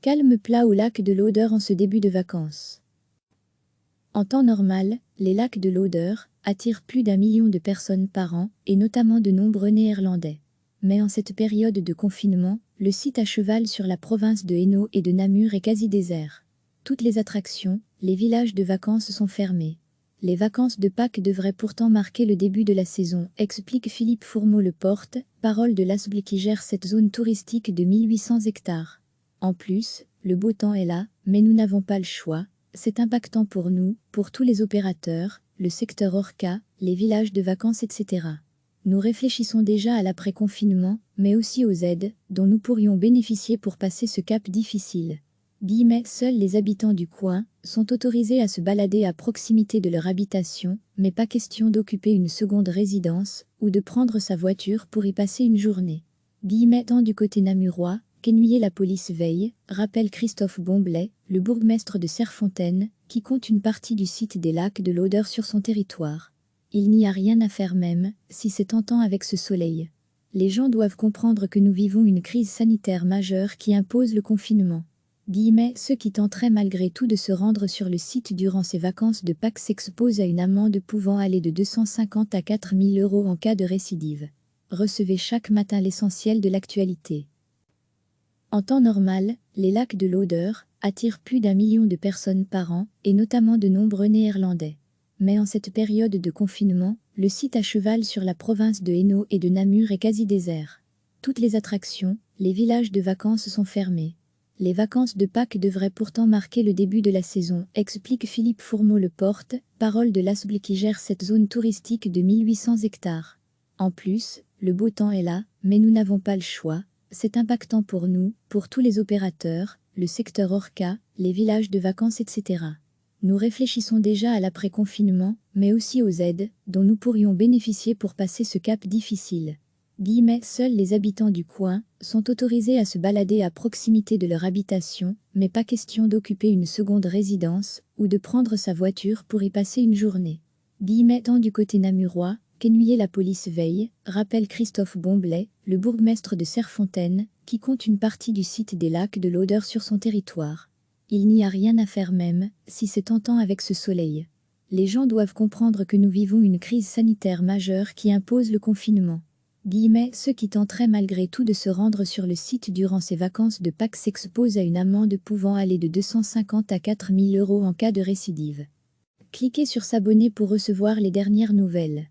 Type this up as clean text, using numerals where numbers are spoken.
Calme plat au lac de l'Odeur en ce début de vacances. En temps normal, les lacs de l'Odeur attirent plus d'1 million de personnes par an, et notamment de nombreux Néerlandais. Mais en cette période de confinement, le site à cheval sur la province de Hainaut et de Namur est quasi désert. Toutes les attractions, les villages de vacances sont fermés. Les vacances de Pâques devraient pourtant marquer le début de la saison, explique Philippe Fourmeau-le-Porte, parole de l'ASBL qui gère cette zone touristique de 1800 hectares. En plus, le beau temps est là, mais nous n'avons pas le choix. C'est impactant pour nous, pour tous les opérateurs, le secteur Orca, les villages de vacances, etc. Nous réfléchissons déjà à l'après-confinement, mais aussi aux aides dont nous pourrions bénéficier pour passer ce cap difficile. Seuls les habitants du coin sont autorisés à se balader à proximité de leur habitation, mais pas question d'occuper une seconde résidence ou de prendre sa voiture pour y passer une journée. Tant du côté namurois, qu'ennuyée la police veille, rappelle Christophe Bomblet, le bourgmestre de Serfontaine, qui compte une partie du site des lacs de l'Odeur sur son territoire. Il n'y a rien à faire même, si c'est tentant avec ce soleil. Les gens doivent comprendre que nous vivons une crise sanitaire majeure qui impose le confinement. Ceux qui tenteraient malgré tout de se rendre sur le site durant ces vacances de Pâques s'exposent à une amende pouvant aller de 250 à 4 000 € en cas de récidive. Recevez chaque matin l'essentiel de l'actualité. En temps normal, les lacs de l'Odeur attirent plus d'1 million de personnes par an, et notamment de nombreux Néerlandais. Mais en cette période de confinement, le site à cheval sur la province de Hainaut et de Namur est quasi désert. Toutes les attractions, les villages de vacances sont fermés. Les vacances de Pâques devraient pourtant marquer le début de la saison, explique Philippe Fourmeau-le-Porte, parole de l'ASBL qui gère cette zone touristique de 1800 hectares. En plus, le beau temps est là, mais nous n'avons pas le choix. C'est impactant pour nous, pour tous les opérateurs, le secteur Orca, les villages de vacances, etc. Nous réfléchissons déjà à l'après-confinement, mais aussi aux aides dont nous pourrions bénéficier pour passer ce cap difficile. Seuls les habitants du coin sont autorisés à se balader à proximité de leur habitation, mais pas question d'occuper une seconde résidence ou de prendre sa voiture pour y passer une journée. Tant du côté namurois, qu'ennuyée la police veille, rappelle Christophe Bomblet, le bourgmestre de Serfontaine, qui compte une partie du site des lacs de l'Odeur sur son territoire. Il n'y a rien à faire même, si c'est tentant avec ce soleil. Les gens doivent comprendre que nous vivons une crise sanitaire majeure qui impose le confinement. Ceux qui tenteraient malgré tout de se rendre sur le site durant ces vacances de Pâques s'exposent à une amende pouvant aller de 250 à 4 000 € en cas de récidive. Cliquez sur s'abonner pour recevoir les dernières nouvelles.